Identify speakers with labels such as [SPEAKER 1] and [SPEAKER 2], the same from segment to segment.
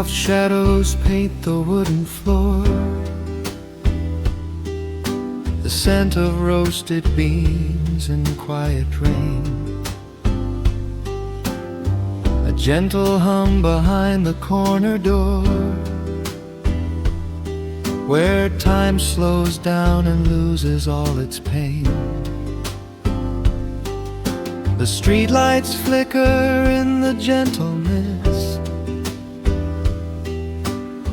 [SPEAKER 1] Soft shadows paint the wooden floor. The scent of roasted beans and quiet rain. A gentle hum behind the corner door, where time slows down and loses all its pain. The streetlights flicker in the gentle mist,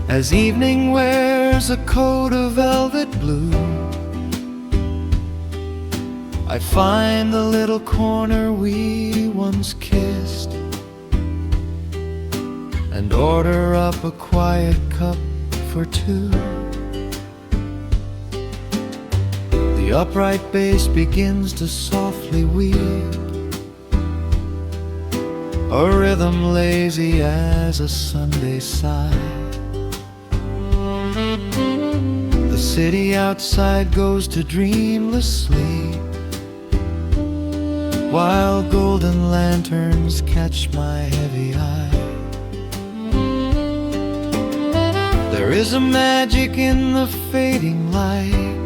[SPEAKER 1] as evening wears a coat of velvet blue. I find the little corner we once kissed, and order up a quiet cup for two. The upright bass begins to softly weep, a rhythm lazy as a Sunday sigh. The city outside goes to dreamless sleep, while golden lanterns catch my heavy eye. There is a magic in the fading light,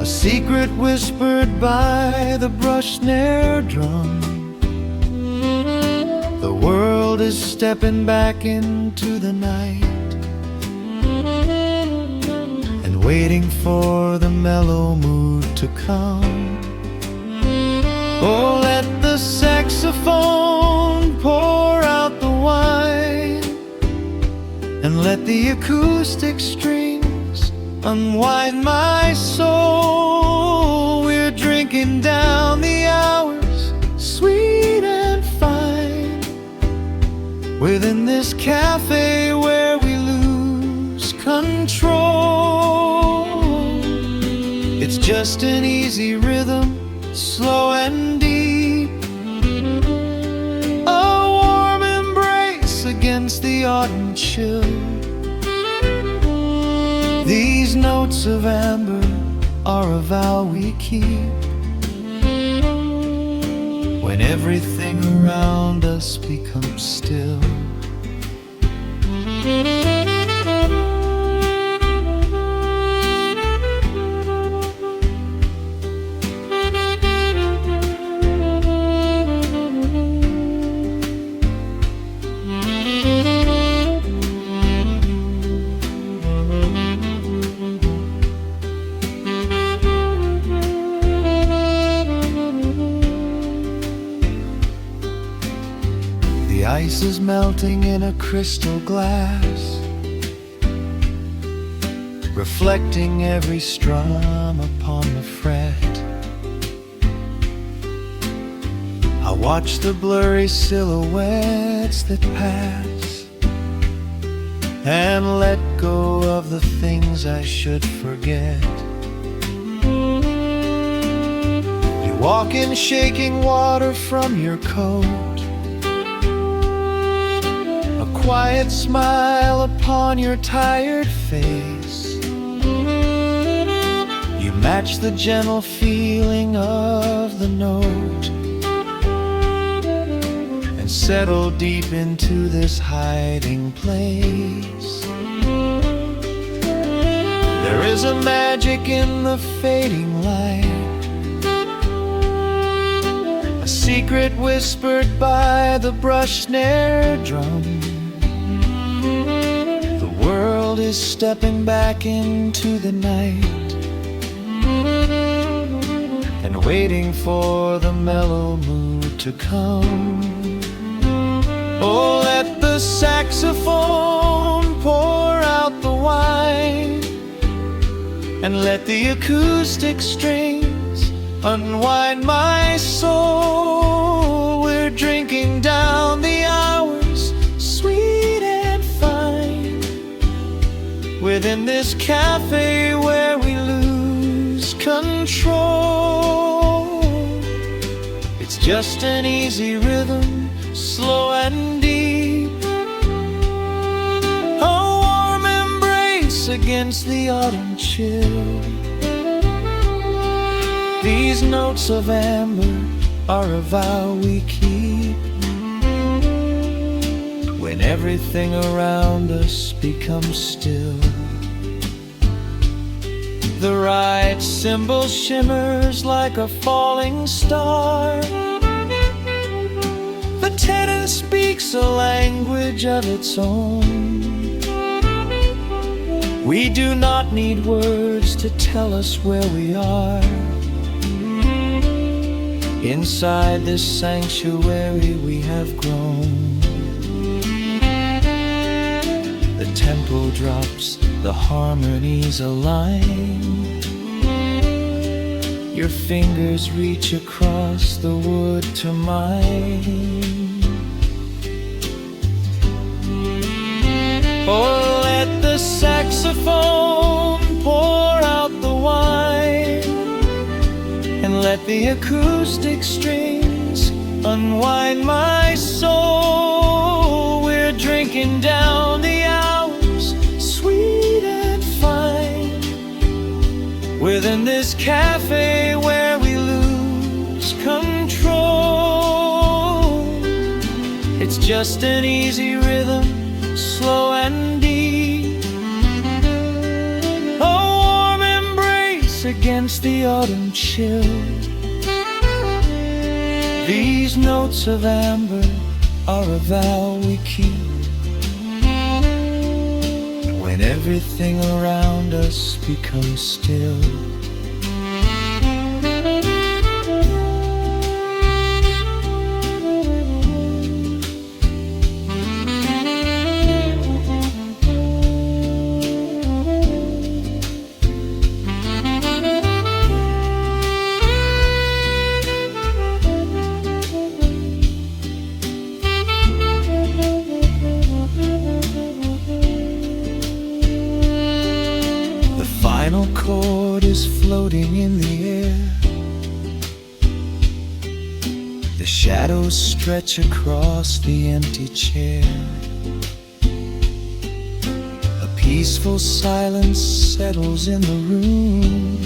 [SPEAKER 1] a secret whispered by the brush snare drum. The world is stepping back into the night, and waiting for the mellow mood to come. Oh, let the saxophone pour out the wine, and let the acoustic strings unwind my soul. We're drinking down the hours, sweet and fine, within this cafe where we lose control. It's just an easy rhythm, slow and deep, a warm embrace against the autumn chill. These notes of amber are a vow we keep, when everything around us becomes still. The ice is melting in a crystal glass, reflecting every strum upon the fret. I watch the blurry silhouettes that pass, and let go of the things I should forget. You walk in shaking water from your coat, quiet smile upon your tired face. You match the gentle feeling of the note, and settle deep into this hiding place. There is a magic in the fading light, a secret whispered by the brush snare drum. The world is stepping back into the night, and waiting for the mellow mood to come. Oh, let the saxophone pour out the wine, and let the acoustic strings unwind my soul. We're drinking down the hours, sweet and fine, within this cafe where we lose control. It's just an easy rhythm, slow and deep, a warm embrace against the autumn chill. These notes of amber are a vow we keep, when everything around us becomes still. The right symbol shimmers like a falling star. The tenor speaks a language of its own. We do not need words to tell us where we are. Inside this sanctuary we have grown. The tempo drops, the harmonies align. Your fingers reach across the wood to mine. Oh, let the saxophone pour out the wine, and let the acoustic strings unwind my soul. We're drinking down the hours, sweet and fine, within this cafe where we lose control. It's just an easy rhythm, slow and deep, a warm embrace against the autumn chill. These notes of amber are a vow we keep when everything around us becomes still. The final chord is floating in the air. The shadows stretch across the empty chair. A peaceful silence settles in the room,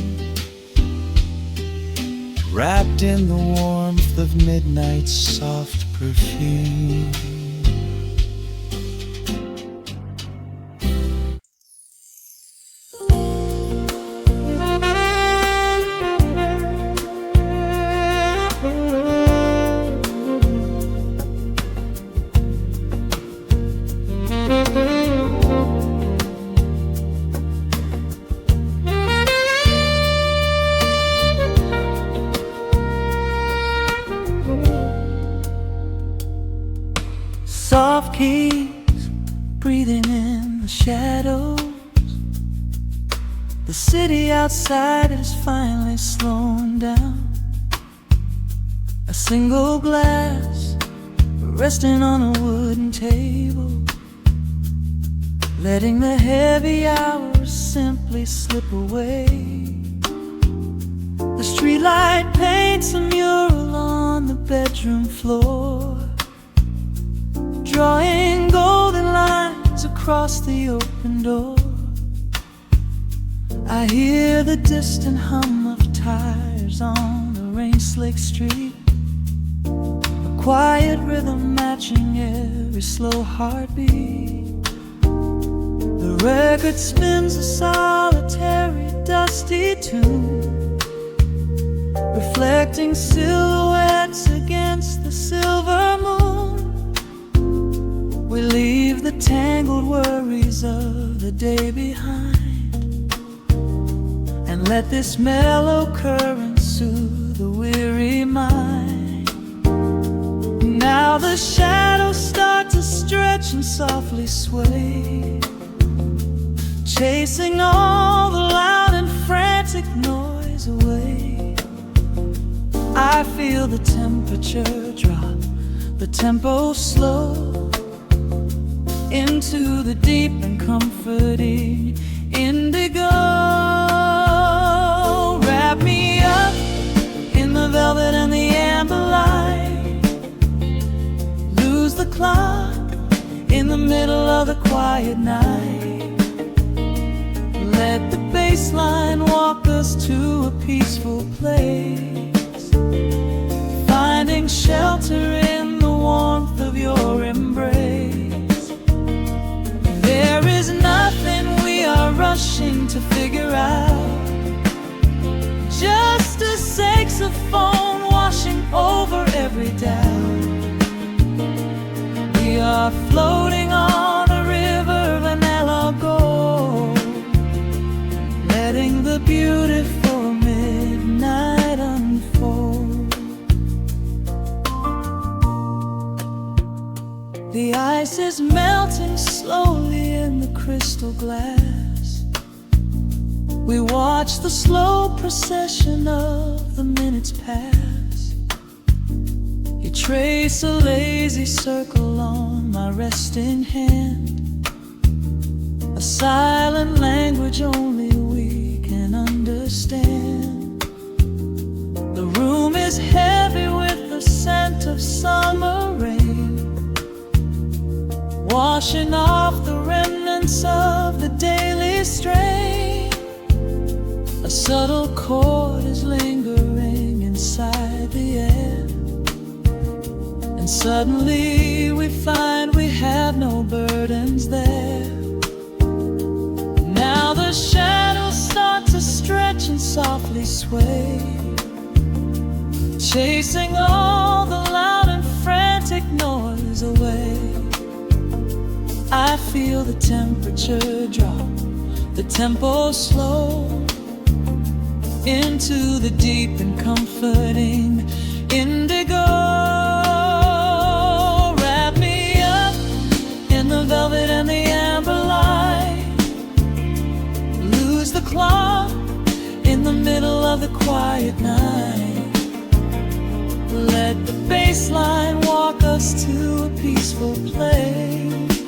[SPEAKER 1] wrapped in the warmth of midnight's soft perfume.
[SPEAKER 2] Soft keys breathing in the shadows. The city outside is finally slowing down. A single glass resting on a wooden table, letting the heavy hours simply slip away. The streetlight paints a mural on the bedroom floor, drawing golden lines across the open door. I hear the distant hum of tires on the rain-slicked street, a quiet rhythm matching every slow heartbeat. The record spins a solitary, dusty tune, reflecting silhouettes against the silver moon. We leave the tangled worries of the day behind, and let this mellow current soothe the weary mind. Now the shadows start to stretch and softly sway, chasing all the loud and frantic noise away. I feel the temperature drop, the tempo slow, into the deep and comforting indigo. Wrap me up in the velvet and the amber light, lose the clock in the middle of the quiet night. Let the bass line walk us to a peaceful place, finding shelter in the warmth of your embrace. are floating on a river of vanilla gold, letting the beautiful midnight unfold. The ice is melting slowly in the crystal glass. We watch the slow procession of the minutes pass. You trace a lazy circle on my resting hand, a silent language only we can understand. The room is heavy with the scent of summer rain, washing off the remnants of the daily strain. A subtle chord is lingering inside the air, and suddenly we find we have no burdens there. Now the shadows start to stretch and softly sway, chasing all the loud and frantic noise away. I feel the temperature drop, the tempo slow, into the deep and comforting indigo. Wrap me up in the velvet and the amber light, lose the clock in the middle of the quiet night. Let the bass line walk us to a peaceful place,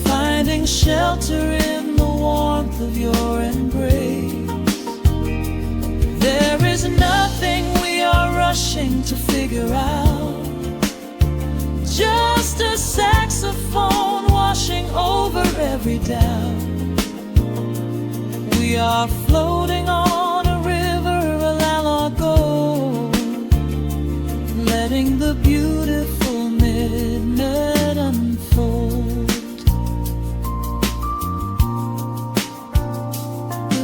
[SPEAKER 2] finding shelter in the warmth of your embrace. There is nothing we are rushing to figure out, just a saxophone washing over every doubt. We are floating on a river of la gold, letting the beautiful midnight unfold.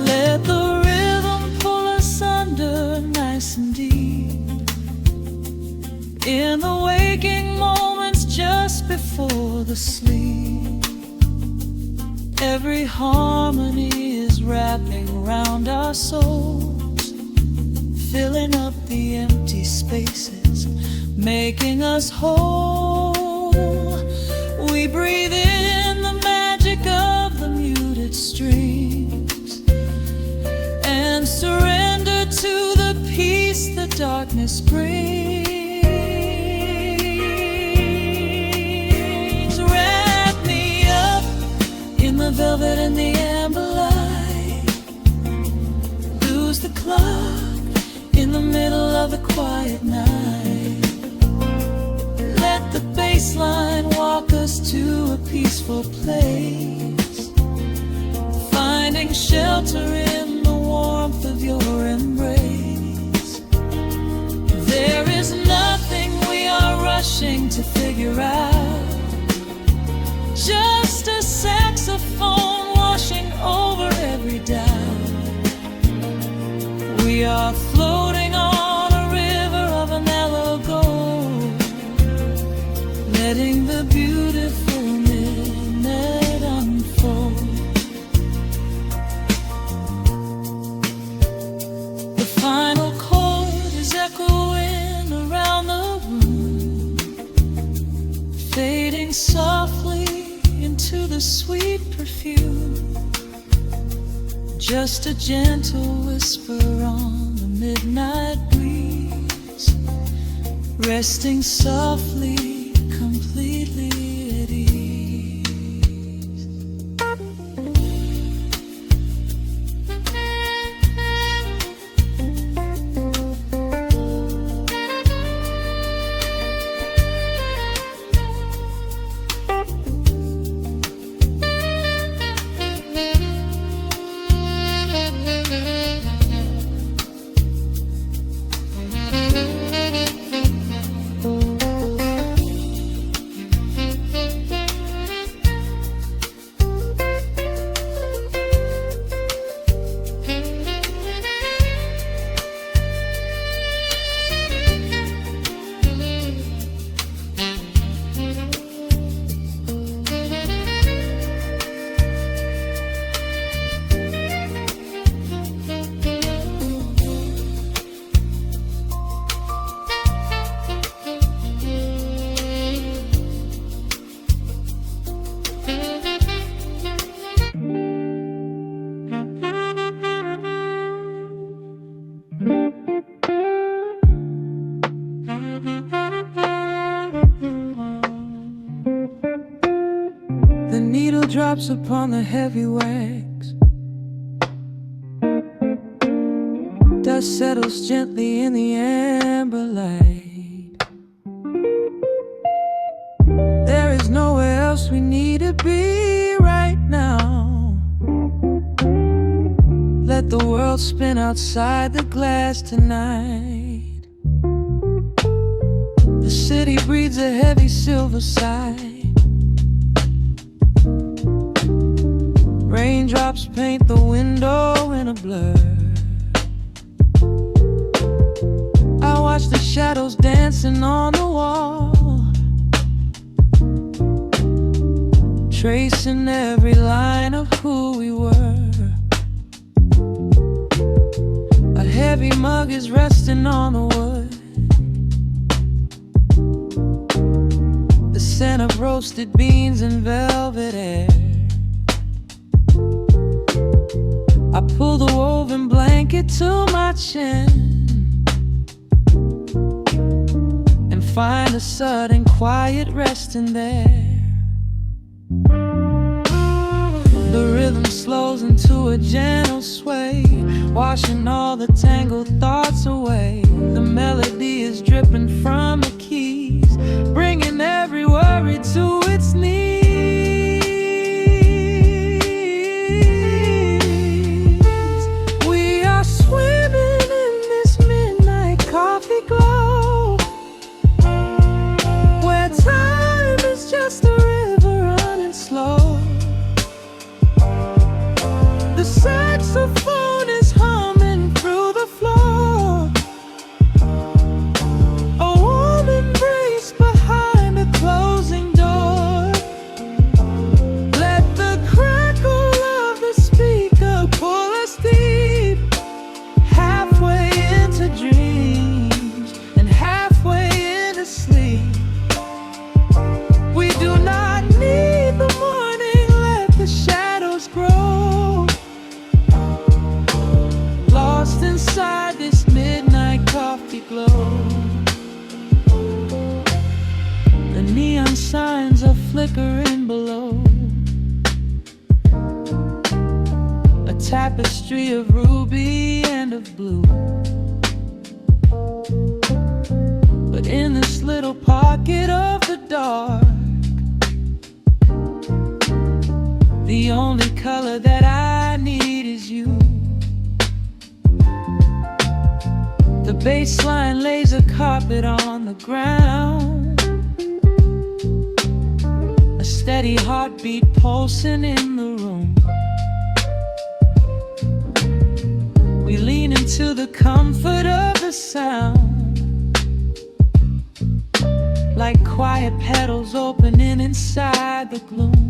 [SPEAKER 2] Let the rhythm pull us under nice and deep, in the waking moments just before the sleep. Every harmony is wrapping around our souls, filling up the empty spaces, making us whole. We breathe in the magic of the muted strings and surrender to the peace the darkness brings. Wrap me up in the velvet and the amber light, lose the clock in the middle of the quiet night. Let the bass line walk us to a peaceful place, finding shelter in the warmth of your embrace. There is nothing we are rushing to figure out, just a saxophone washing over every doubt. We are floating on a river of vanilla gold, letting the beautiful midnight unfold. The final chord is echoing around the room, fading softly into the sweet perfume. Just a gentle whisper on the midnight breeze, resting softly, completely at ease. raindrops upon the heavy wax. Dust settles gently in the amber light. There is nowhere else we need to be right now. Let the world spin outside the glass tonight. The city breathes a heavy silver sigh. Raindrops paint the window in a blur. I watch the shadows dancing on the wall, tracing every line of who we were. A heavy mug is resting on the wood. The scent of roasted beans and velvet air. I pull the woven blanket to my chin and find a sudden quiet resting there. The rhythm slows into a gentle sway, washing all the tangled thoughts away. The melody is dripping from the keys, bringing every worry to its knees. We are swimming in this midnight coffee glow, where time is just a river running slow. The saxophone is humming through the floor. A warm embrace behind a closing door. Let the crackle of the speaker pull us deep, halfway into dreams and halfway into sleep. We do not need the morning, let the shadows grow. Lost inside this midnight coffee glow. The neon signs are flickering below. A tapestry of ruby and of blue. But in this little pocket of the dark, the only color that I need is you. The bass line lays a carpet on the ground, a steady heartbeat pulsing in the room. We lean into the comfort of the sound, like quiet petals opening inside the gloom.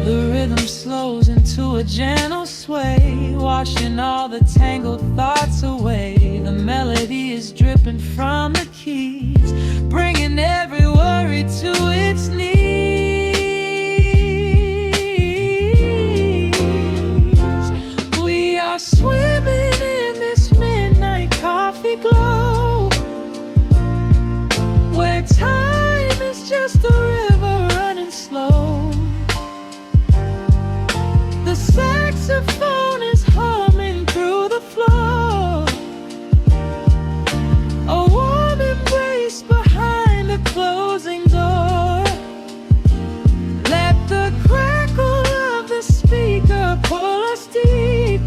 [SPEAKER 2] The rhythm slows into a gentle sway, washing all the tangled thoughts away. The melody is dripping from the keys, bringing every worry to its knees. We are swimming in this midnight coffee glow, where time is just a river running slow. The saxophone is humming through the floor. A warm embrace behind a closing door. Let the crackle of the speaker pull us deep,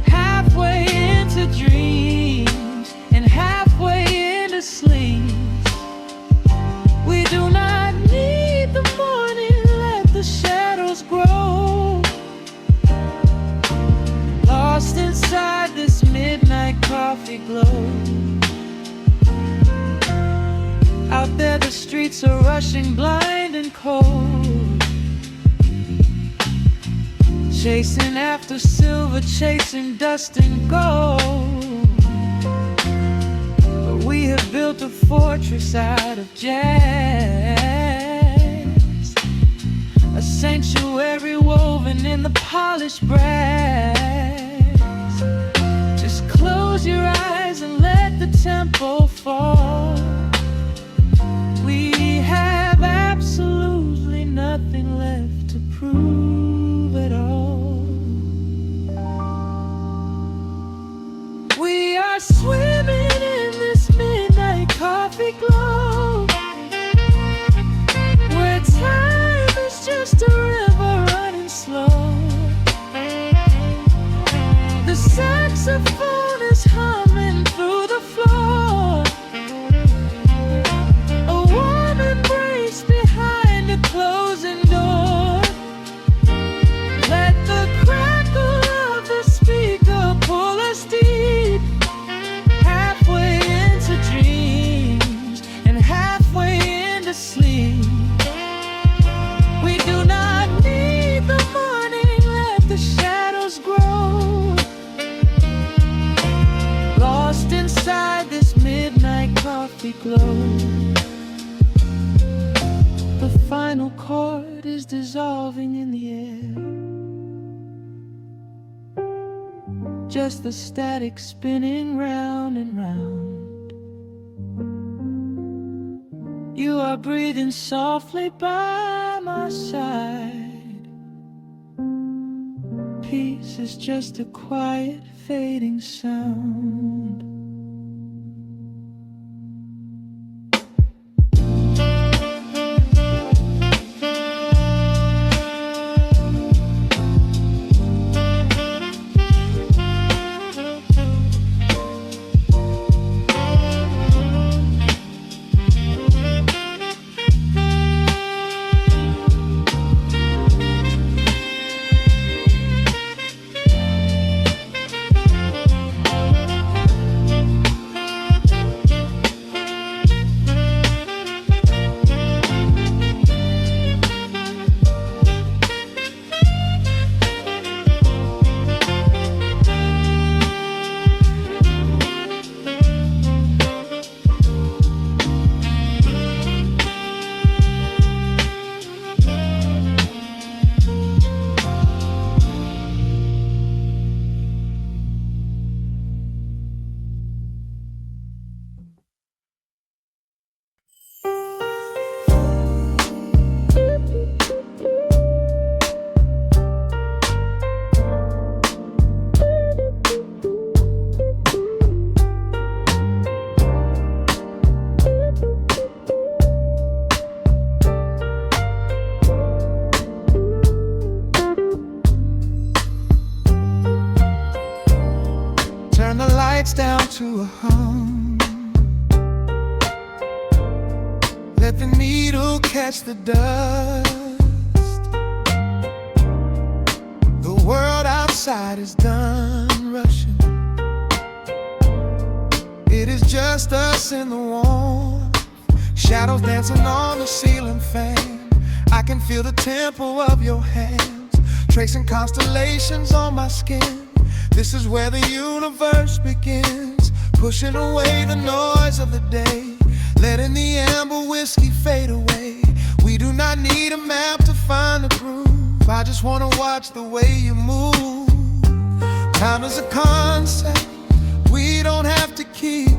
[SPEAKER 2] halfway into dreams and halfway into sleep. We do not need the morning, let the shadows grow. Lost inside this midnight coffee glow. Out there the streets are rushing blind and cold, chasing after silver, chasing dust and gold. But we have built a fortress out of jazz, a sanctuary woven in the polished brass. Just close your eyes and let the tempo fall. We have absolute
[SPEAKER 1] heart is dissolving in the air. Just the static spinning round and round. You are breathing softly by my side. Peace is just a quiet fading sound. Turn the lights down to a hum. Let the needle catch the dust. The world outside is done rushing. It is just us in the warmth. Shadows dancing on the ceiling fan. I can feel the tempo of your hands, tracing constellations on my skin. This is where the universe begins, pushing away the noise of the day, letting the amber whiskey fade away. We do not need a map to find the groove. I just wanna watch the way you move. Time is a concept we don't have to keep.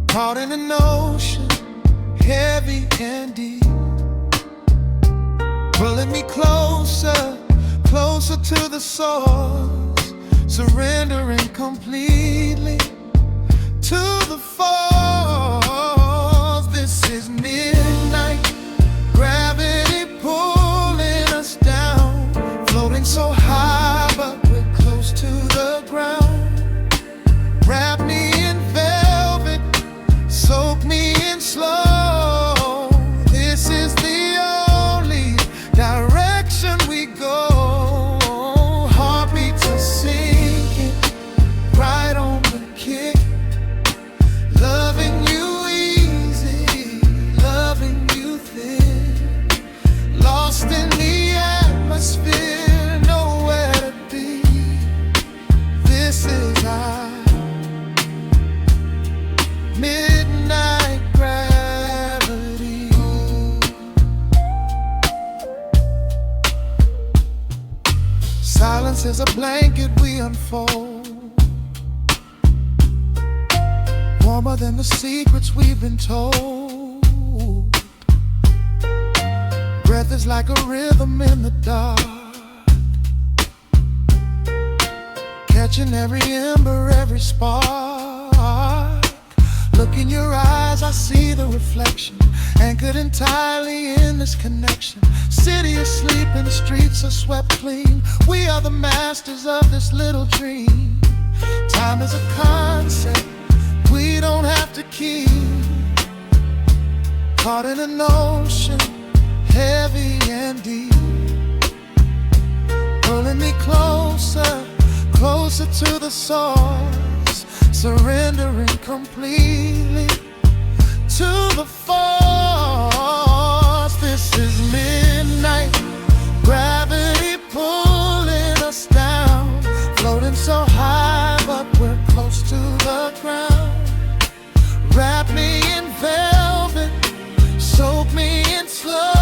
[SPEAKER 1] Caught in an ocean, heavy and deep, pulling me closer, closer to the source, surrendering completely to the force. This is midnight, gravity pulling us down, floating so high but we're close to the ground. Wrap me in velvet, soak me in slow. This is the only direction we go. Silence is a blanket we unfold, warmer than the secrets we've been told. Breath is like a rhythm in the dark, catching every ember, every spark. Look in your eyes, I see the reflection, anchored entirely in this connection. City asleep and the streets are swept clean. We are the masters of this little dream. Time is a concept we don't have to keep. Caught in an ocean, heavy and deep, pulling me closer, closer to the source, surrendering completely to the force. This is midnight, gravity pulling us down, floating so high but we're close to the ground. Wrap me in velvet, soak me in slow.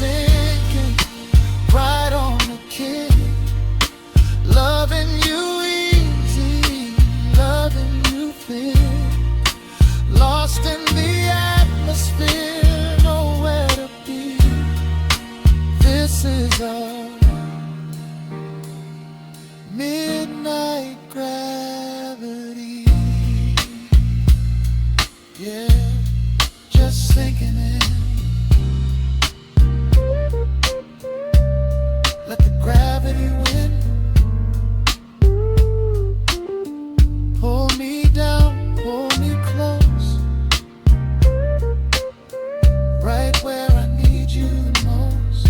[SPEAKER 1] sinking right on the kick. Loving you easy, loving you thick. Lost in the atmosphere, nowhere to be. This is our midnight gravity. Yeah, just sinking in. Let the gravity win. Pull me down, pull me close, right where I need you the most.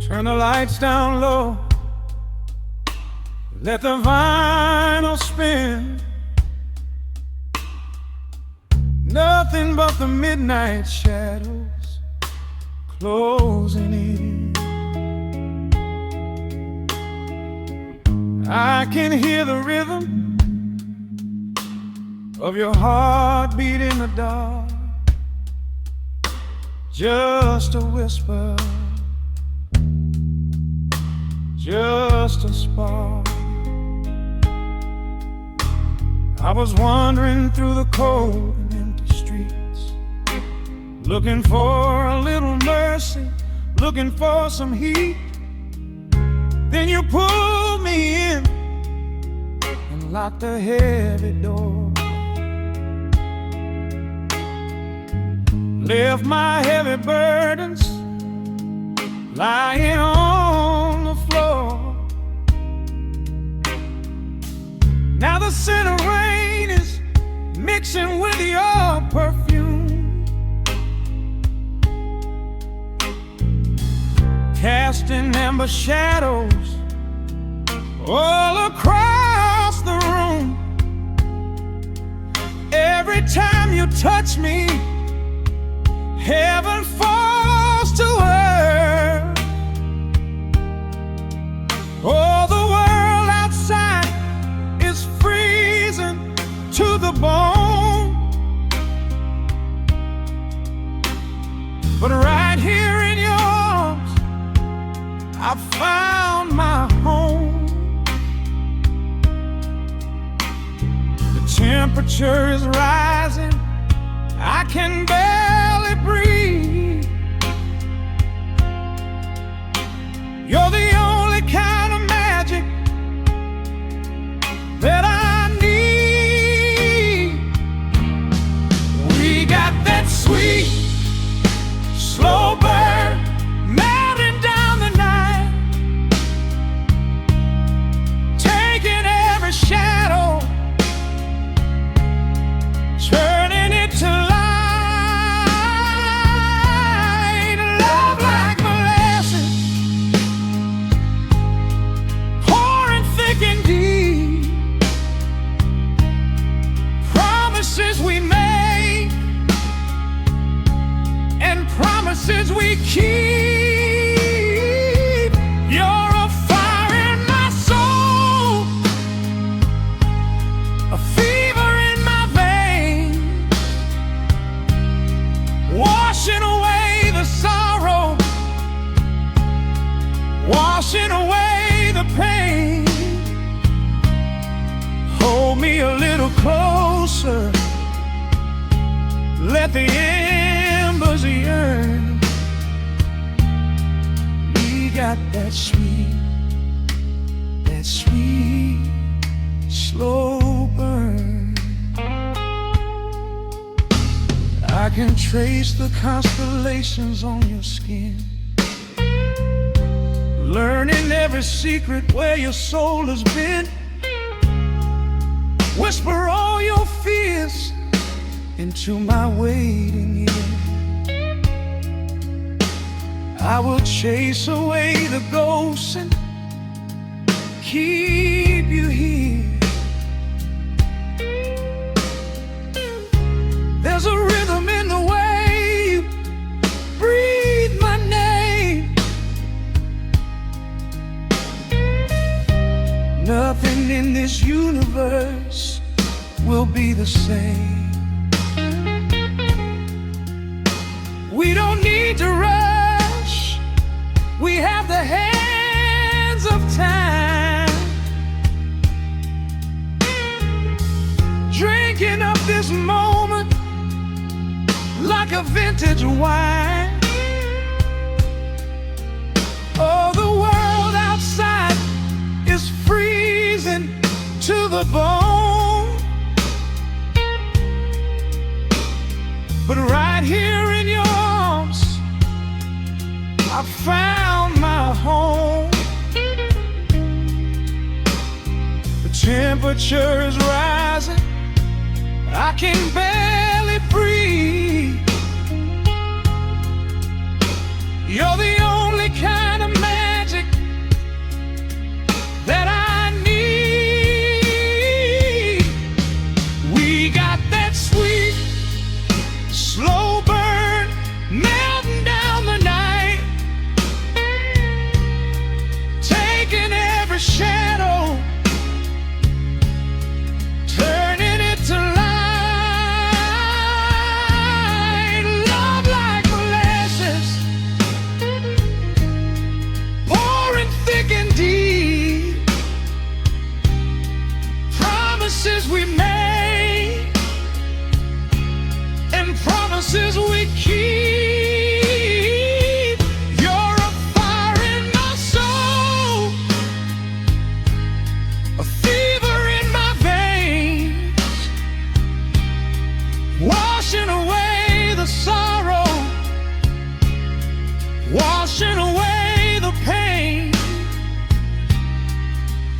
[SPEAKER 3] Turn the lights down low, let the vinyl spin. Nothing but the midnight shadows closing in. I can hear the rhythm of your heartbeat in the dark, just a whisper, just a spark. I was wandering through the cold and empty streets, looking for a little mercy, looking for some heat. Then you pulled me in and locked the heavy door, left my heavy burdens lying on the floor. Now the scent of rain is mixing with your perfume, casting amber shadows all across the room. Every time you touch me, heaven falls to earth. Oh, the world outside is freezing to the bone, but right here in your arms I found my home. The temperature is rising, I can barely breathe. You're the only kind of magic that I need. We got that sweet, slow burn melting down the night, taking every shadow, turning it to light. Love like molasses, pouring thick and deep. Promises we make and promises we keep. You're a fire in my soul, a fever in my veins, washing away the sorrow, washing away the pain. Hold me a little closer, let the embers yearn. We got that sweet, slow burn. can trace the constellations on your skin, learning every secret where your soul has been. Whisper all your fears into my waiting ear. I will chase away the ghosts and keep you here. There's a rhythm in the way you breathe my name. Nothing in this universe will be the same. We don't need to rush. We have the hands of time, drinking up this moment like a vintage wine. Oh, the world outside is freezing to the bone, but right here in your arms I found my home. The temperature is rising, I can barely breathe. You're the only kind of magic that I need. We got that sweet, slow burn melting down the night, taking every shadow, turning it to light. Love like molasses, pouring thick and deep. Promises we made and promises we keep. You're a fire in my soul, a fever in my veins, washing away the sorrow, washing away the pain.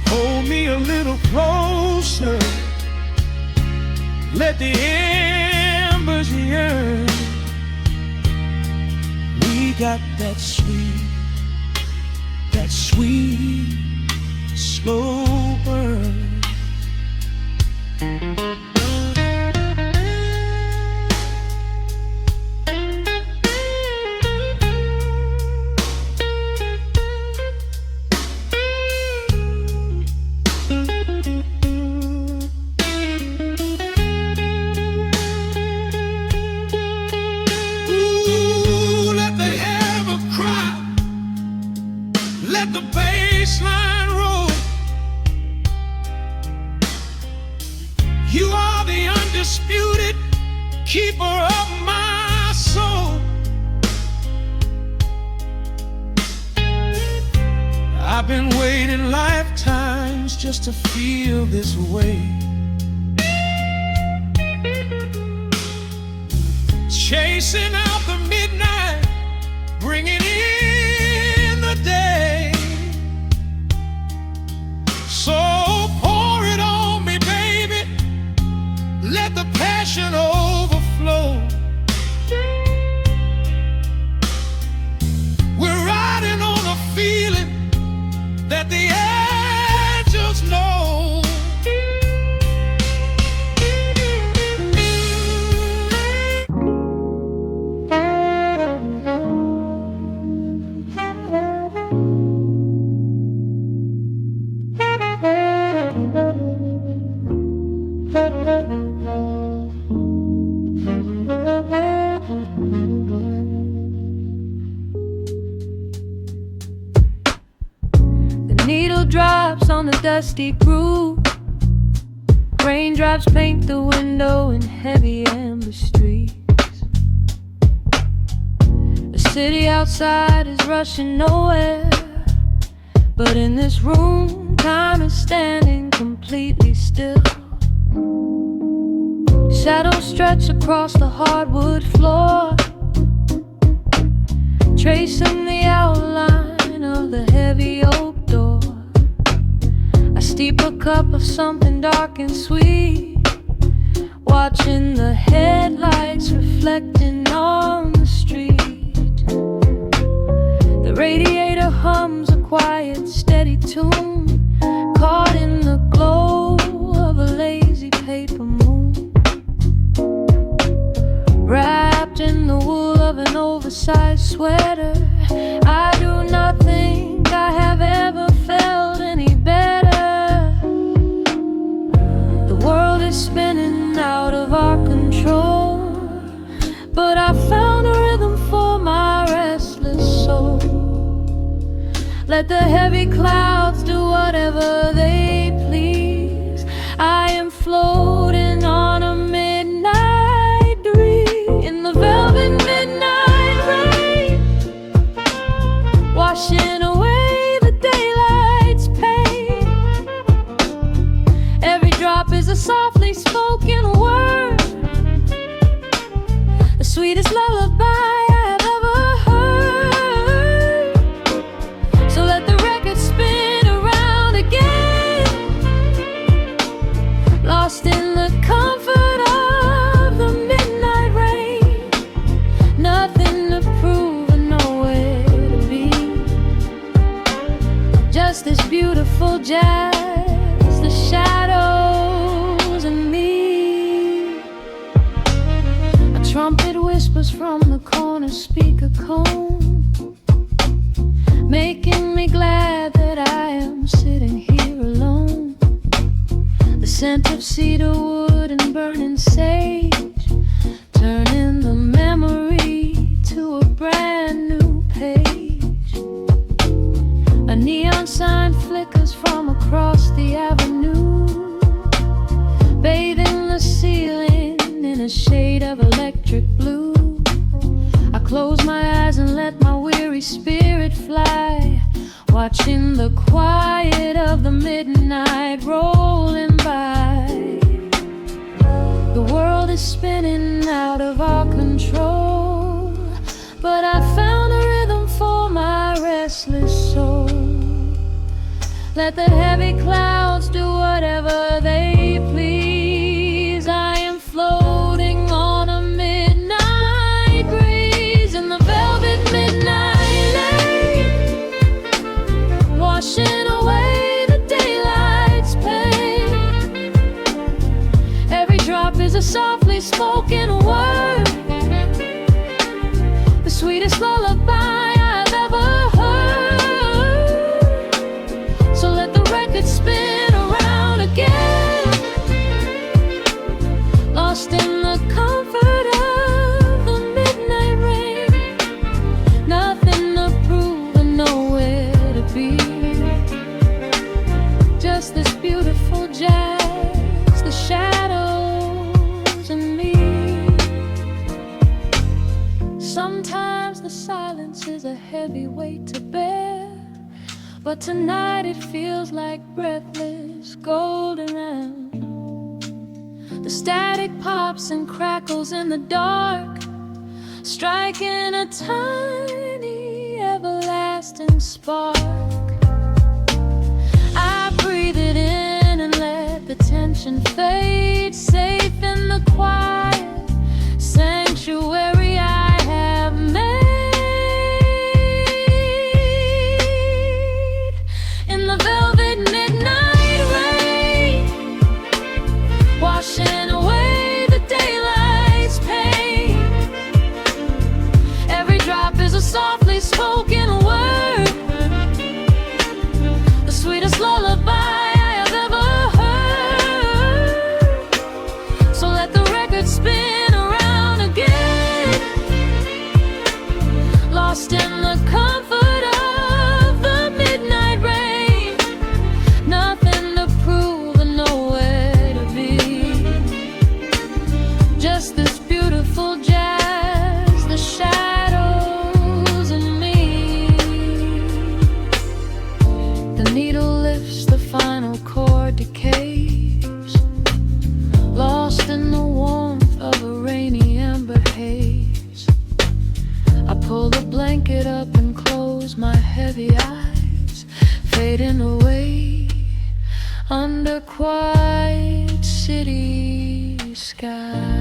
[SPEAKER 3] Hold me a little closer, let the embers yearn. We got that sweet, slow burn. Ooh, let the ever cry, let the bass line roll. You are the undisputed keeper of my soul. I've been waiting lifetimes just to feel this way, chasing out the midnight, bringing in the day. So pour it on me, baby, let the passion overflow. We're riding on a feeling that the angels know.
[SPEAKER 2] Needle drops on the dusty groove. Raindrops paint the window in heavy amber streets. The city outside is rushing nowhere, but in this room, time is standing completely still. Shadows stretch across the hardwood floor, tracing the outline of the heavy oak door. I steep a cup of something dark and sweet, watching the headlights reflecting on the street. The radiator hums a quiet, steady tune, caught in the glow of a lazy paper moon. Wrapped in the wool of an oversized sweater, I do not think I have ever felt any better. The world is spinning out of our control, but I found a rhythm for my restless soul. Let the heavy clouds do whatever they please. I am floating on a midnight dream in the velvet midnight rain, washing away the daylight's pain. Every drop is a softly spoken word, the sweetest lullaby I have ever heard. So let the record spin around again, lost in the comfort of the midnight rain. Nothing to prove and nowhere to be, just this beautiful jazz, the shadows and me. A trumpet whispers from the corner speaker cone, making me glad that I am sitting here alone. The scent of cedar wood and burning sage, turning the memory to a brand new page. A neon sign flickers from across the avenue, bathing the ceiling in a shade of electric blue. I close my eyes and let my weary spirit fly, watching the quiet of the midnight rolling by. The world is spinning out of our control, but I found a rhythm for my restless soul. Let the heavy clouds do whatever they please. I am floating on a midnight breeze in the velvet midnight lane, washing away the daylight's pain. Every drop is a softly spoken word, the sweetest lullaby I've ever heard. So let the record spin around again, lost in the comfort of the midnight rain. Nothing to prove and nowhere to be, just this beautiful jazz, the shadows and me. Sometimes the silence is a heavy weight to bear, but tonight it feels like breathless golden round. The static pops and crackles in the dark, striking a tiny everlasting spark. I breathe it in and let the tension fade, safe in the quiet sanctuary I have made. In the velvet midnight rain, washing away the daylight's pain. Every drop is a softly spoken word, the sweetest lullaby I have ever heard. So let the record spin around again, lost in the comfort of the midnight rain. Nothing to prove and nowhere to be, just this beautiful jazz, the shadows and me. The needle lifts, the final chord decays, lost in the warmth pull the blanket up and close my heavy eyes, fading away under quiet city skies.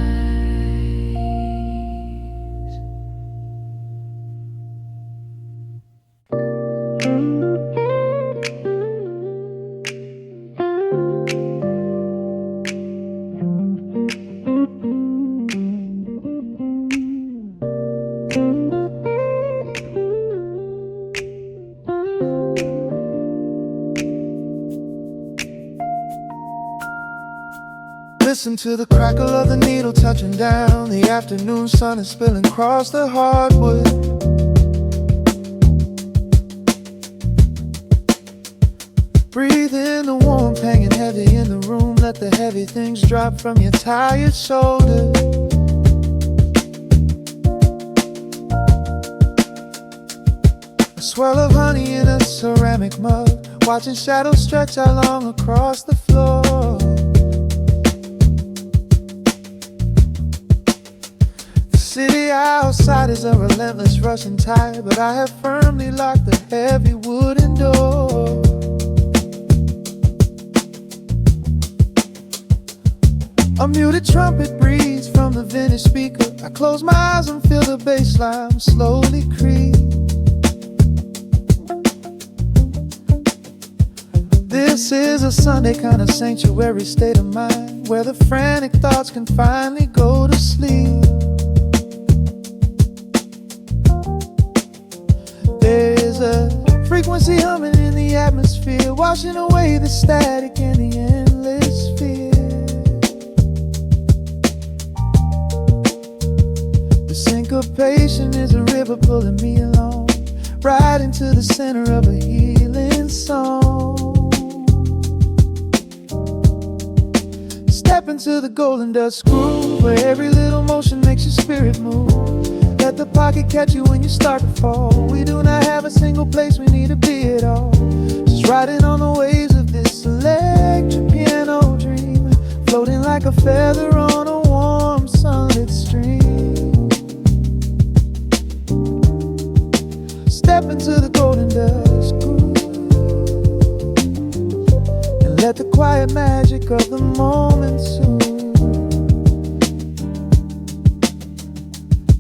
[SPEAKER 1] Listen to the crackle of the needle touching down. The afternoon sun is spilling across the hardwood. Breathe in the warmth hanging heavy in the room. Let the heavy things drop from your tired shoulders. A swirl of honey in a ceramic mug, watching shadows stretch out long across the floor. City outside is a relentless rushing tide, but I have firmly locked the heavy wooden door. A muted trumpet breathes from the vintage speaker. I close my eyes and feel the bass line slowly creep. This is a Sunday kind of sanctuary state of mind, where the frantic thoughts can finally go to sleep. There's a frequency humming in the atmosphere, washing away the static and the endless fear. The syncopation is a river pulling me along, right into the center of a healing song. Step into the golden dust groove, where every little motion makes your spirit move. Let the pocket catch you when you start to fall. We do not have a single place we need to be at all. Just riding on the waves of this electric piano dream, floating like a feather on a warm sunlit stream. Step into the golden dust groove, and let the quiet magic of the moment soothe.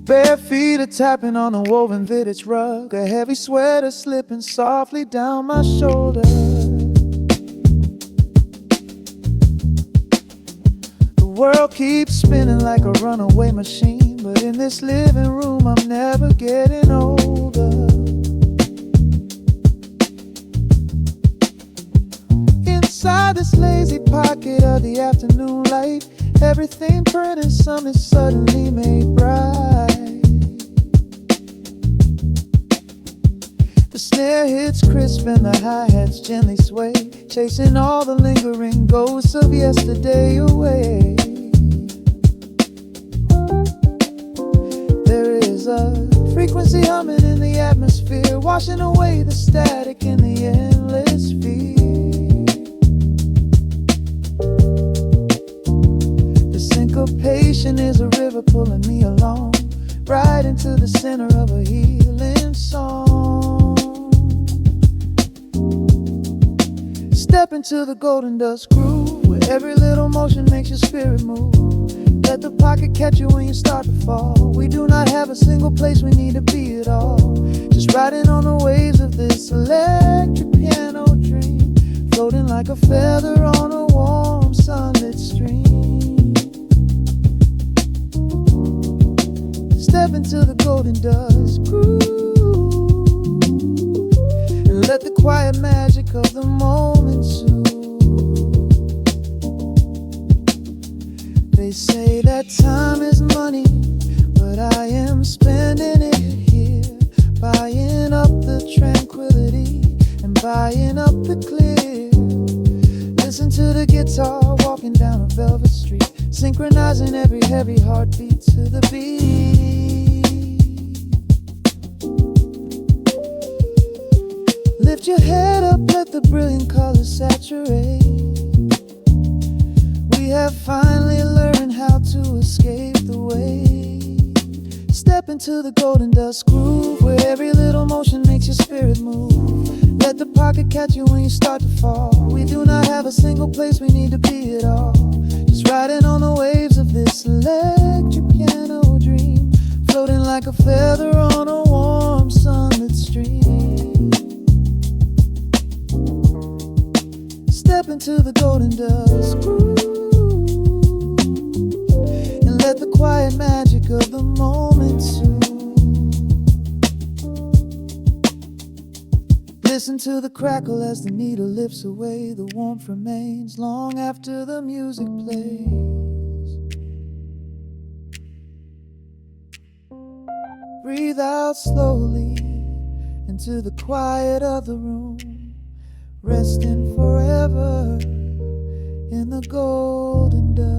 [SPEAKER 1] Bare feet are tapping on a woven vintage rug, a heavy sweater slipping softly down my shoulder. The world keeps spinning like a runaway machine, but in this living room I'm never getting older. Inside this lazy pocket of the afternoon light, everything burning, something suddenly made bright. The snare hits crisp and the hi-hats gently sway, chasing all the lingering ghosts of yesterday away. There is a frequency humming in the atmosphere, washing away the static and the endless fear. Syncopation is a river pulling me along, right into the center of a healing song. Step into the golden dust groove, where every little motion makes your spirit move. Let the pocket catch you when you start to fall. We do not have a single place we need to be at all. Just riding on the waves of this electric piano dream, floating like a feather on a warm sunlit stream. Step into the golden dust groove, and let the quiet magic of the moment soothe. They say that time is money, but I am spending it here, buying up the tranquility and buying up the clear. Listen to the guitar walking down a velvet street, synchronizing every heavy heartbeat to the beat. Lift your head up, let the brilliant colors saturate. We have finally learned how to escape the way.
[SPEAKER 2] Step into the golden dust groove, where every little motion makes your spirit move. Let the pocket catch you when you start to fall. We do not have a single place we need to be at all. Just riding on the waves of this electric piano dream, floating like a feather on a warm sunlit stream. Step into the golden dust groove and let the quiet magic of the moment soothe. Listen to the crackle as the needle lifts away. The warmth remains long after the music plays. Breathe out slowly into the quiet of the room, resting forever in the golden dust.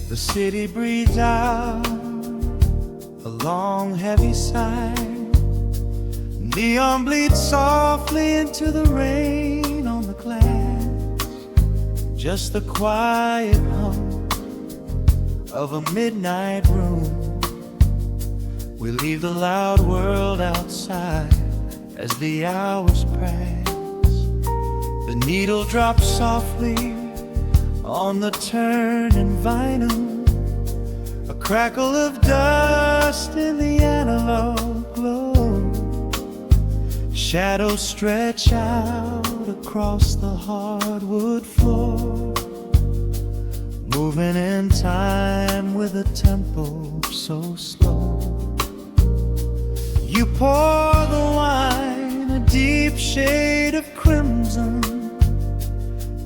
[SPEAKER 1] The city breathes out a long heavy sigh. Neon bleeds softly into the rain on the glass. Just the quiet hum of a midnight room. We leave the loud world outside as the hours pass. The needle drops softly on the turning vinyl. A crackle of dust in the analog glow. Shadows stretch out across the hardwood floor, moving in time with a tempo so slow. You pour the wine, a deep shade of crimson,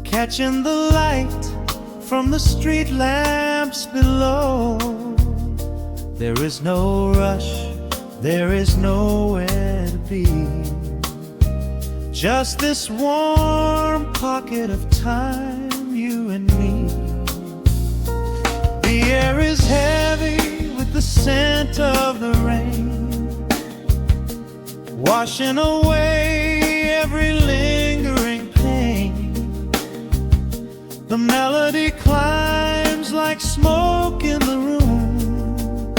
[SPEAKER 1] catching the light from the street lamps below. There is no rush, there is nowhere to be. Just this warm pocket of time, you and me. The air is heavy with the scent of the rain, washing away every lingering pain. The melody climbs like smoke in the room,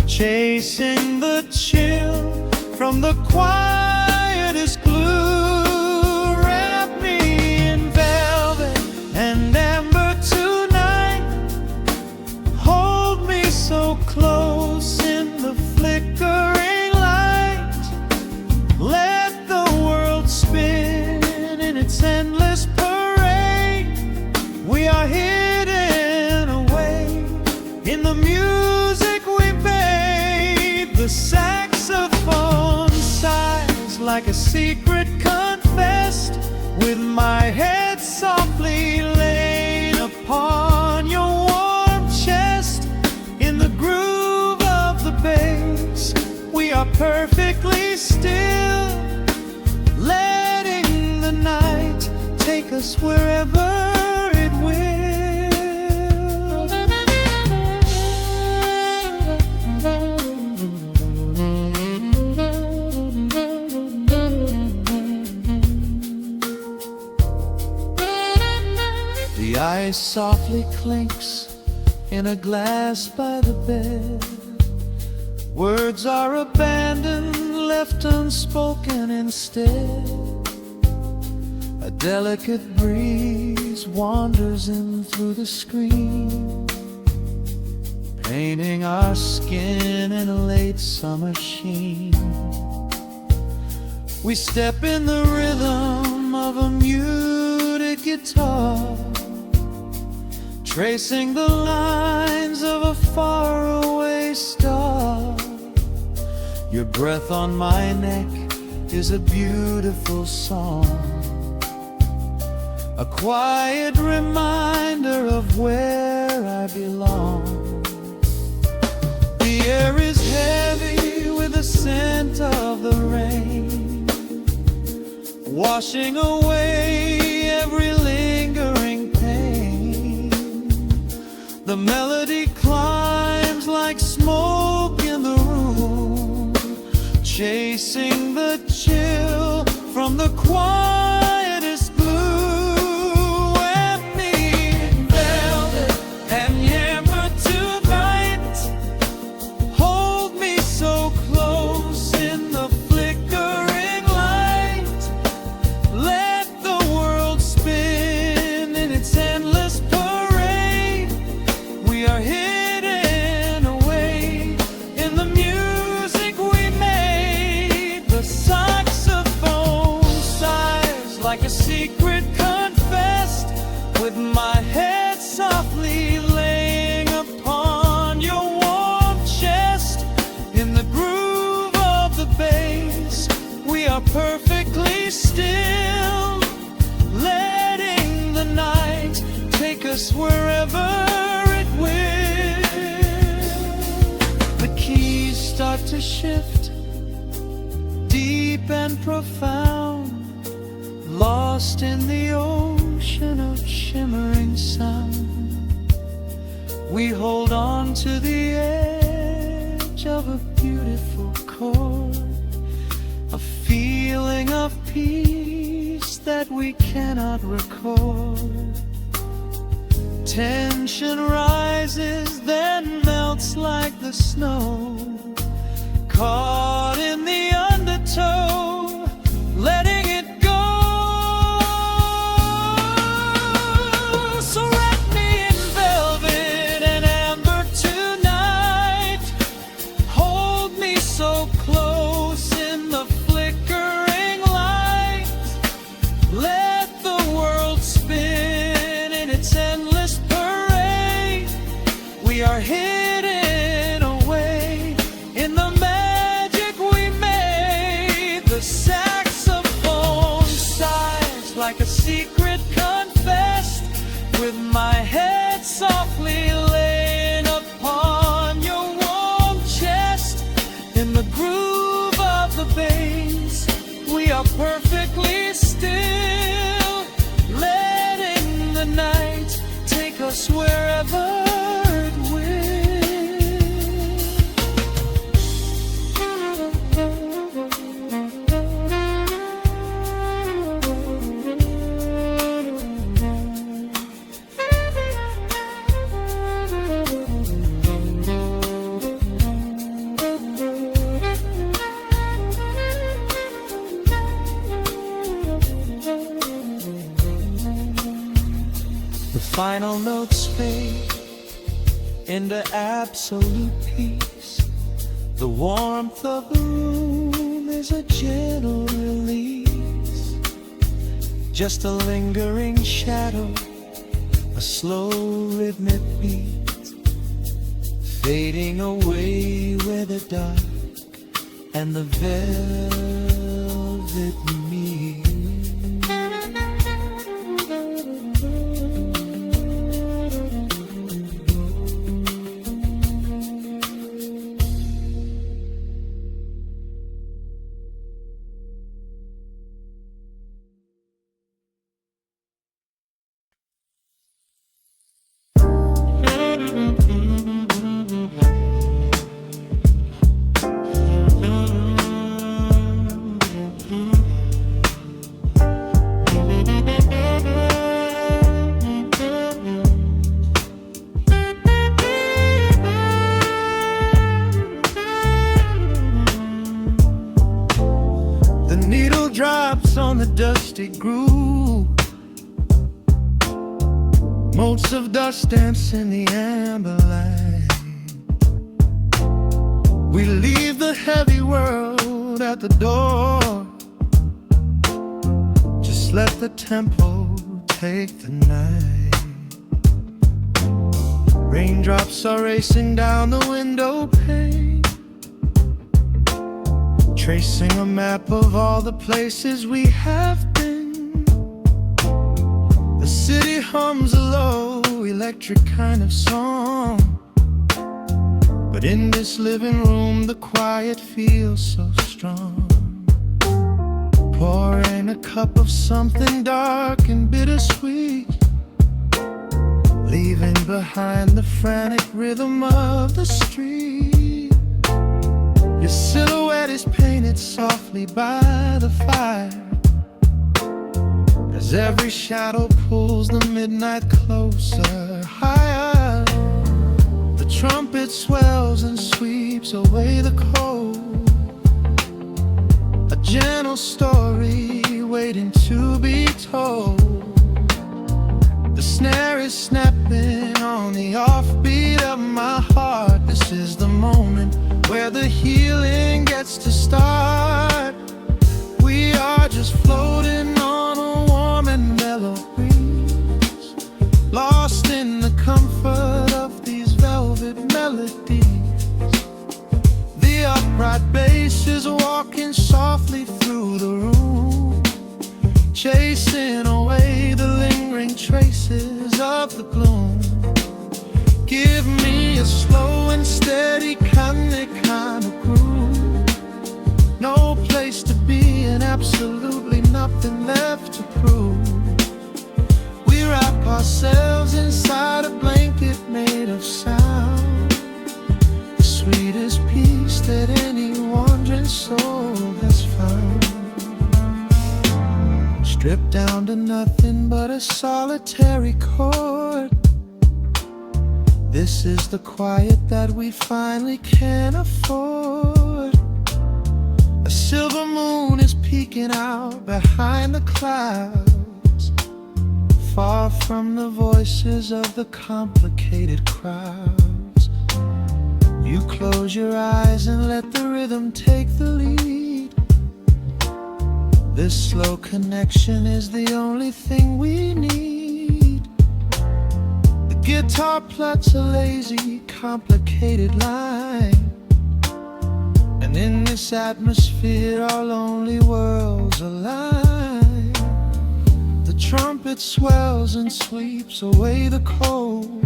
[SPEAKER 1] chasing the chill from the quietest glue. Wrap me in velvet and amber tonight. Hold me so close in the flickering light. Let the world spin in its endless parade. We are hidden away in the music we made. The saxophone sighs like a secret confessed, with my head softly laid upon your warm chest. In the groove of the bass, we are perfectly still, letting the night take us wherever it will. The ice softly clinks in a glass by the bed. Words are abandoned, left unspoken instead. A delicate breeze wanders in through the screen, painting our skin in a late summer sheen. We step in the rhythm of a muted guitar, tracing the lines of a faraway star. Your breath on my neck is a beautiful song, a quiet reminder of where I belong.
[SPEAKER 2] air is heavy with the scent of the rain, washing away every lingering pain. The melody climbs like smoke in the room, chasing the chill from the quietest blue. And me in velvet and yammer tonight, hold me so close in the flickering light. Let the world spin in its endless parade. We are hidden away in the music we made. The saxophone sighs like a secret confessed, with my head softly laying upon your warm chest. In the groove of the bass, we are perfectly still, letting the night take us wherever it will. The keys start to shift, deep and profound, lost in the ocean of shimmering sound. We hold on to the edge of a beautiful chord, a feeling of peace that we cannot record. Tension rises, then melts like the snow, caught in the undertow, letting it go. So wrap me in velvet and amber tonight, hold me so close in the flickering light. Let the world spin in its endless parade. We are hidden away in the magic we made. The saxophone sighs like a secret confessed, with my head softly laying upon your warm chest. In the groove of the bass, we are perfectly still, letting the night take us wherever it will. The final notes fade into absolute peace. The warmth of the room is a gentle release, just a lingering shadow, a slow rhythmic beat, fading away where the dark and the velvet meet.
[SPEAKER 1] Drops on the dusty groove, motes of dust dance in the amber light. We leave the heavy world at the door, just let the tempo take the night. Raindrops are racing down the window pane, tracing a map of all the places we have been. The city hums a low, electric kind of song, But in this living room the quiet feels so strong. Pouring a cup of something dark and bittersweet, leaving behind the frantic rhythm of the street. Your silhouette is painted softly by the fire, as every shadow pulls the midnight closer, higher. The trumpet swells and sweeps away the cold, a gentle story waiting to be told. The snare is snapping on the offbeat of my heart. This is the moment where the healing gets to start. We are just floating on a warm and mellow breeze, lost in the comfort of these velvet melodies. The upright bass is walking softly through the room, chasing away the lingering traces of the gloom. Give me a slow and steady kind of groove. No place to be and absolutely nothing left to prove. We wrap ourselves inside a blanket made of sound, the sweetest peace that any wandering soul has found. Stripped down to nothing but a solitary chord. This is the quiet that we finally can afford. A silver moon is peeking out behind the clouds, far from the voices of the complicated crowds. You close your eyes and let the rhythm take the lead. This slow connection is the only thing we need. The guitar plots a lazy, complicated line, and in this atmosphere our lonely worlds align. The trumpet swells and sweeps away the cold,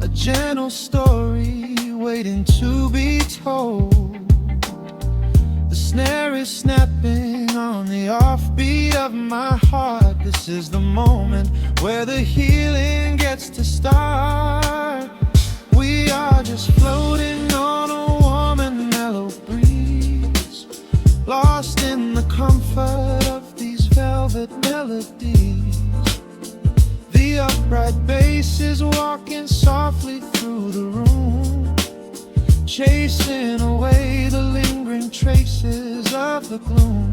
[SPEAKER 1] a gentle story waiting to be told. The snare is snapping on the offbeat of my heart. This is the moment where the healing gets to start. We are just floating on a warm and mellow breeze, lost in the comfort of these velvet melodies. The upright bass is walking softly through the room, chasing away the lingering traces of the gloom.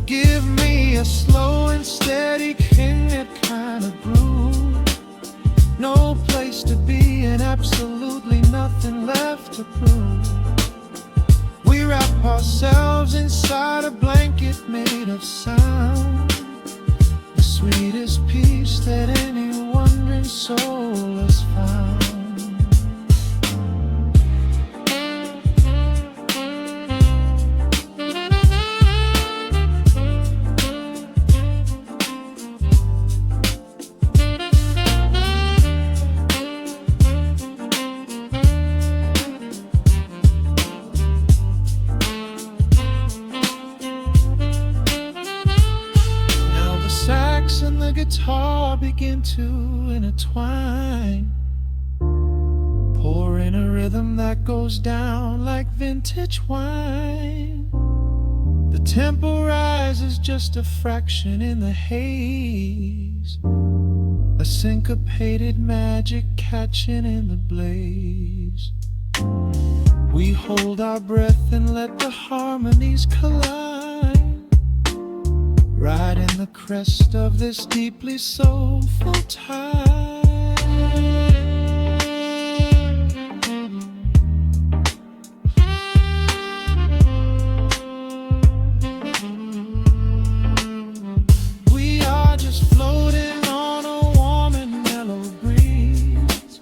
[SPEAKER 1] Give me a slow and steady kind of groove. No place to be and absolutely nothing left to prove. We wrap ourselves inside a blanket made of sound, the sweetest peace that any wandering soul has found. And the guitar begin to intertwine, pouring a rhythm that goes down like vintage wine. The tempo rises just a fraction in the haze, a syncopated magic catching in the blaze. We hold our breath and let the harmonies collide, right in the crest of this deeply soulful tide. We are just floating on a warm and mellow breeze,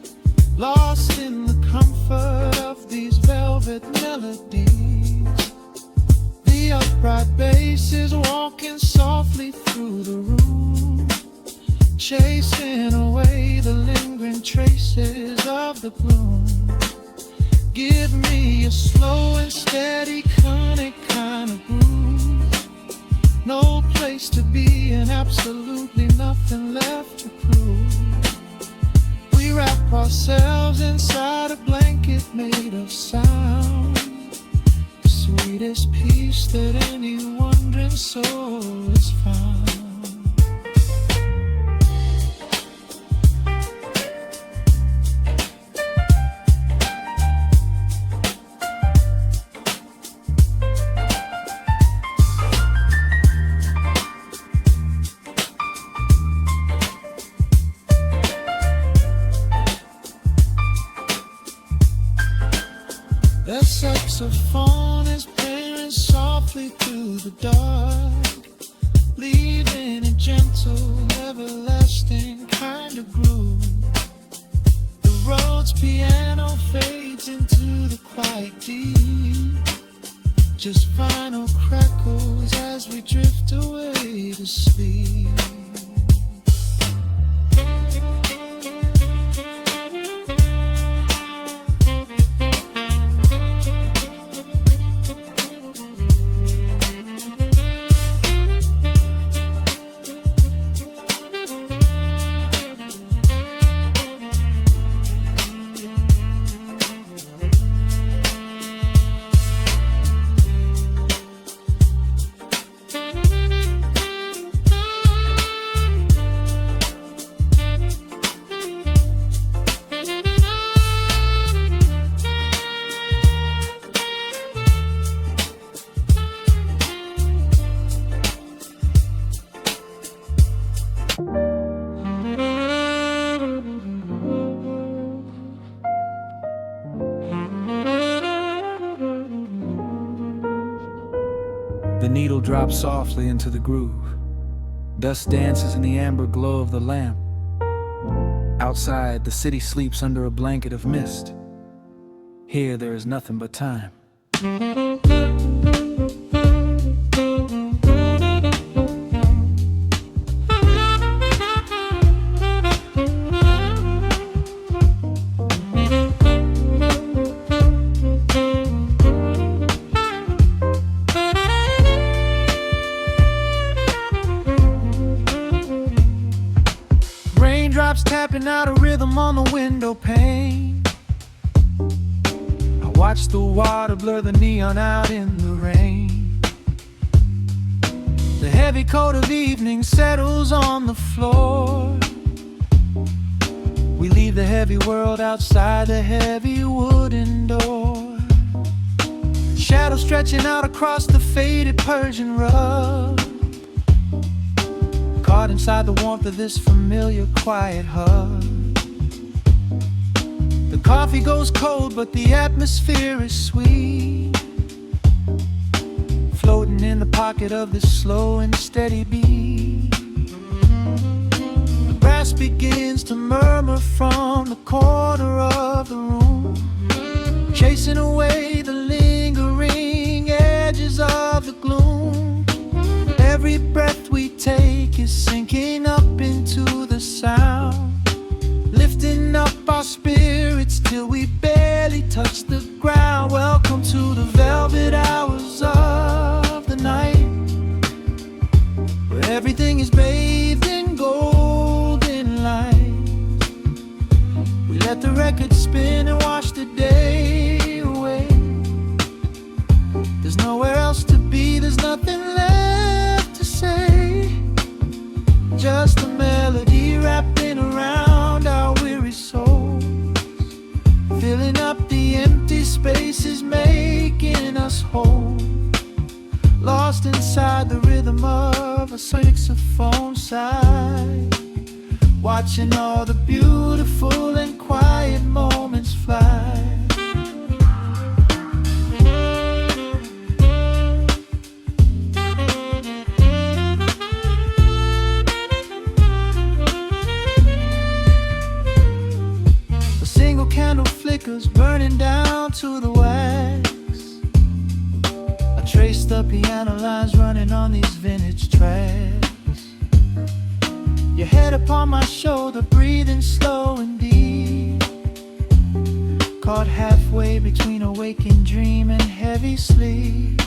[SPEAKER 1] lost in the comfort of these velvet melodies. The upright bass is walking softly through the room, chasing away the lingering traces of the bloom. Give me a slow and steady conic kind of groove. No place to be and absolutely nothing left to prove. We wrap ourselves inside a blanket made of sound, the sweetest peace that any wandering soul has found. The saxophone is playing softly through the dark, leaving a gentle, everlasting kind of groove. The Rhodes piano fades into the quiet deep, just vinyl crackles as we drift away to sleep.
[SPEAKER 4] The needle drops softly into the groove. Dust dances in the amber glow of the lamp. Outside, the city sleeps under a blanket of mist. Here, there is nothing but time.
[SPEAKER 1] Raindrops tapping out a rhythm on the window pane. I watch the water blur the neon out in the rain. The heavy coat of evening settles on the floor. We leave the heavy world outside the heavy wooden door. Shadows stretching out across the faded Persian rug, caught inside the warmth of this familiar quiet hug. The coffee goes cold, but the atmosphere is sweet, floating in the pocket of this slow and steady beat. The grass begins to murmur from the corner of the room, chasing away the lingering edges of the gloom. Every breath we take is sinking up into the sound, lifting up our spirits till we barely touch the ground. Welcome to the velvet hours of the night, where everything is bathed in golden light. We let the record spin and wash the day away. There's nowhere else to be, there's nothing left to say. Just a melody wrapping around our weary souls, filling up the empty spaces, making us whole. Lost inside the rhythm of a saxophone sigh, watching all the beautiful and quiet moments fly. Candle flickers burning down to the wax. I trace the piano lines running on these vintage tracks. Your head upon my shoulder, breathing slow and deep, caught halfway between a waking dream and heavy sleep.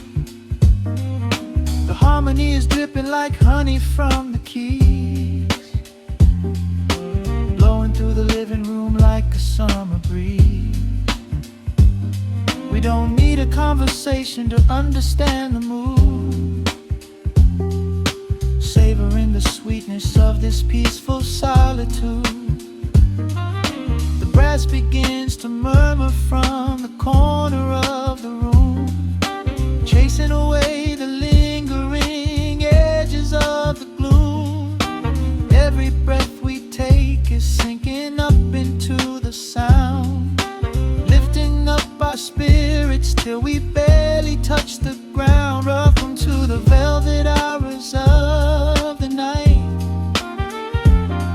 [SPEAKER 1] The harmony is dripping like honey from the keys, blowing through the living room like a summer breeze. We don't need a conversation to understand the mood, savoring the sweetness of this peaceful solitude. The brass begins to murmur from the corner of the room, chasing away the lingering edges of the gloom. Every breath we take is sinking up into the sound, lifting up our spirits till we barely touch the ground. Welcome to the velvet hours of the night,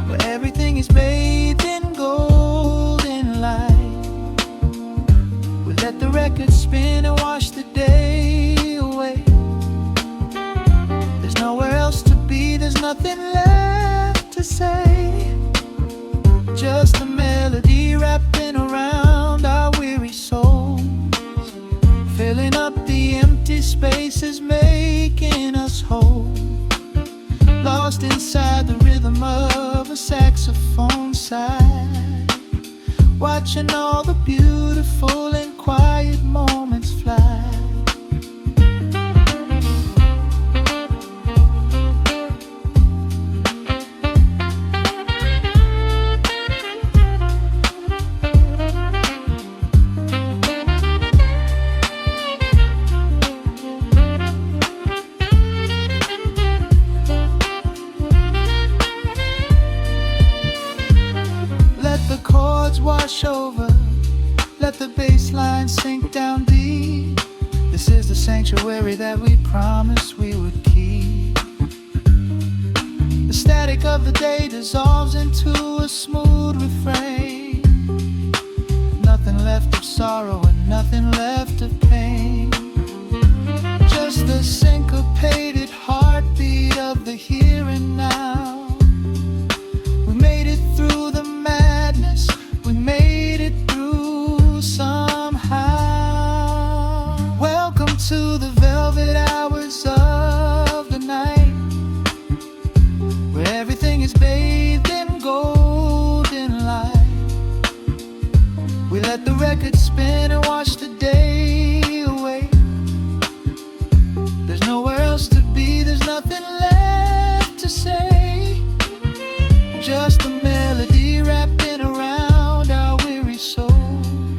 [SPEAKER 1] where everything is bathed in golden light. We let the record spin and wash the day away. There's nowhere else to be, there's nothing left to say. Just a melody wrapping around our weary souls, filling up the empty spaces, making us whole. Lost inside the rhythm of a saxophone sigh, watching all the beautiful and quiet moments fly. Wash over, let the bass line sink down deep. This is the sanctuary that we promised we would keep. The static of the day dissolves into a smooth refrain. Nothing left of sorrow and nothing left of pain, just the syncopated heartbeat of the here and now. We made it through the madness, we made it through somehow. Welcome to the velvet hours of the night, where everything is bathed in golden light. We let the record spin and wash the day away. There's nowhere else to be, there's nothing left to say. Just a melody wrapping around our weary souls,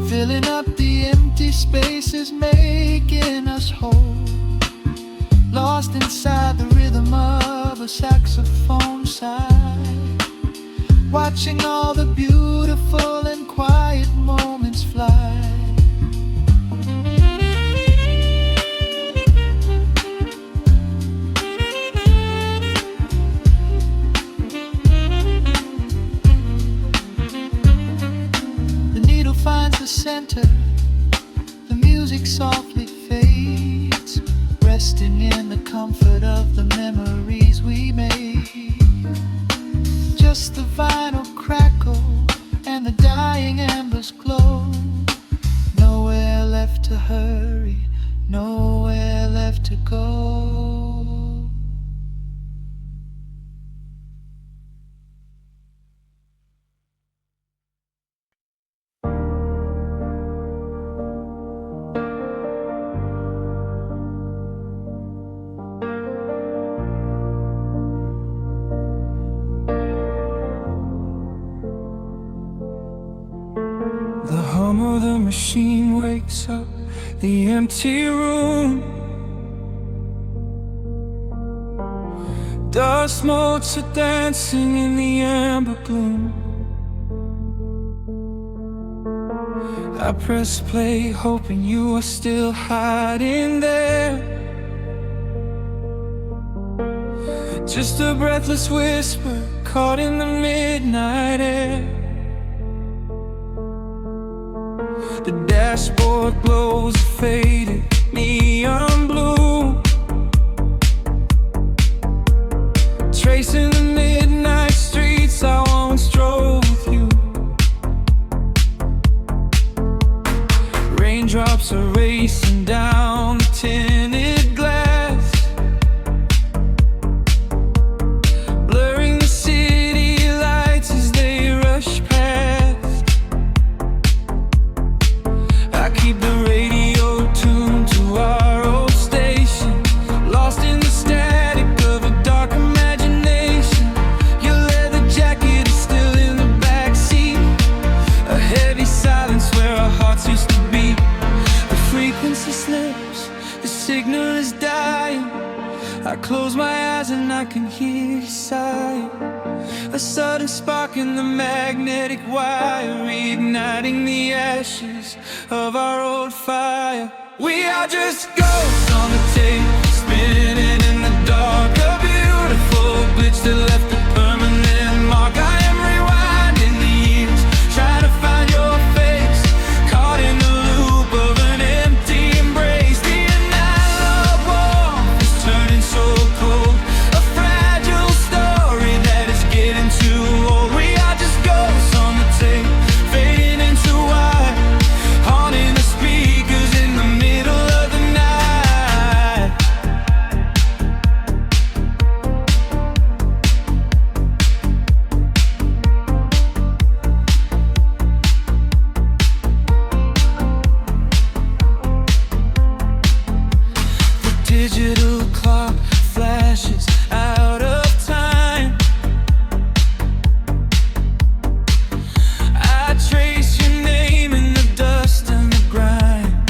[SPEAKER 1] filling up the empty spaces, making us whole. Lost inside the rhythm of a saxophone sigh, watching all the beautiful and quiet moments fly. Finds the center, the music softly fades, resting in the comfort of the memories we made. Just the vinyl crackle and the dying embers glow. Nowhere left to hurry, nowhere left to go.
[SPEAKER 3] The hum of the machine wakes up the empty room. Dust motes are dancing in the amber gloom. I press play, hoping you are still hiding there. Just a breathless whisper caught in the midnight air. The dashboard glows a faded neon blue,
[SPEAKER 2] Racing the midnight streets, I once drove with you. Raindrops are racing down the tinted glass, blurring the city lights as they rush past. I keep the radio tuned to our old station, lost in the static of a dark imagination. Your leather jacket is still in the backseat, a heavy silence where our hearts used to beat. The frequency slips, the signal is dying. I close my eyes and I can hear you sighing. A sudden spark in the magnetic wire, reigniting the ashes of our old fire. We are just ghosts on the tape, spinning in the dark. A beautiful glitch that left a permanent mark. I am rewinding the years, trying to find your face, caught in the loop of an empty embrace. The analog warmth is turning so cold, a fragile story that is getting too old. We are just ghosts on the tape, fading into white, haunting the speakers in the middle of the night. The digital clock flashes out of time. I trace your name in the dust and the grime.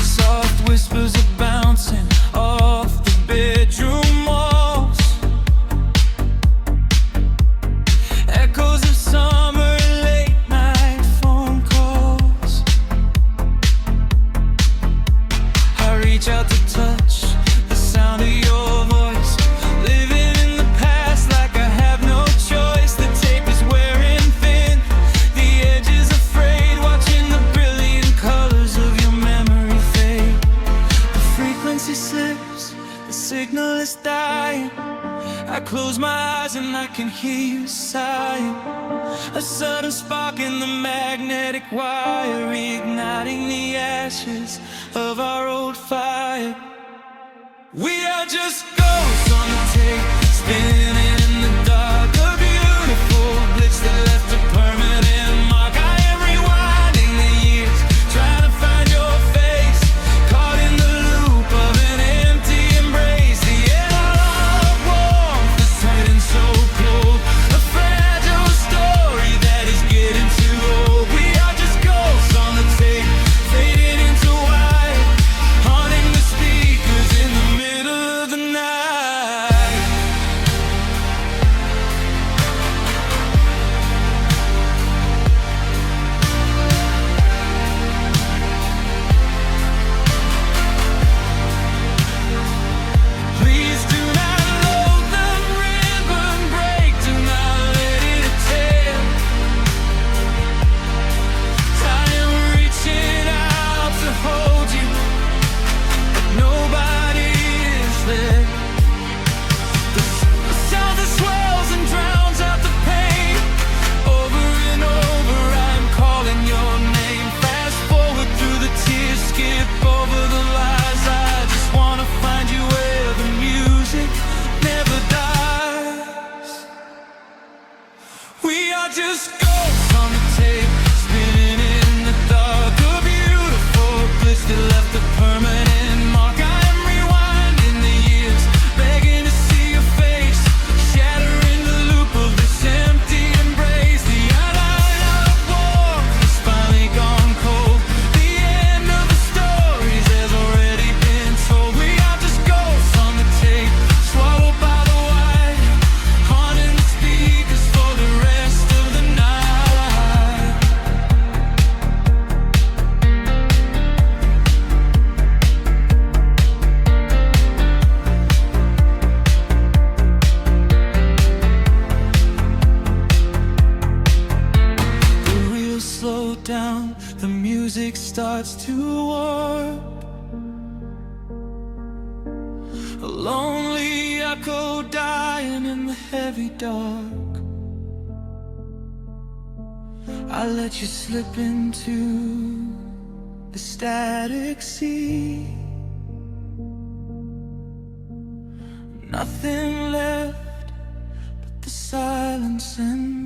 [SPEAKER 2] Soft whispers are bouncing off the bedroom walls, echoes of summer late night phone calls. I reach out to touch the sound of your voice, living in the past like I have no choice. The tape is wearing thin, the edge is afraid, watching the brilliant colors of your memory fade. The frequency slips, the signal is dying. I close my eyes and I can hear you sighing. A sudden spark in the magnetic wire, reigniting the ashes of our old fire. We are just ghosts on the tape, spinning in the dark. A beautiful glitch that left a permanent mark. I am rewinding the years, trying to find your face, caught in the loop of an empty embrace. The analog warmth is turning so cold, a fragile story that is getting too old. We are just ghosts on the tape, fading into white, haunting the speakers in the middle of the night. Please do not load the ribbon break, do not let it tear. I am reaching out to hold you, but nobody is there. The sound that swells and drowns out the pain. Over and over I'm calling your name. Fast forward through the tears, skip over the lies. I just wanna find you where the music never dies. We are just ghosts on the tape, spinning in the dark. A beautiful glitch that left a permanent mark. I am rewinding the years, begging to see your face, shattering the loop of this empty embrace. The analog warmth is finally gone cold, the end of the stories has already been told. We are just ghosts on the tape, swallowed by the wire, haunting the speakers for the rest of the night. The reels slow down, the music starts to warp. A lonely echo dying in the heavy dark. I let you slip into the static sea. Nothing left but the silence and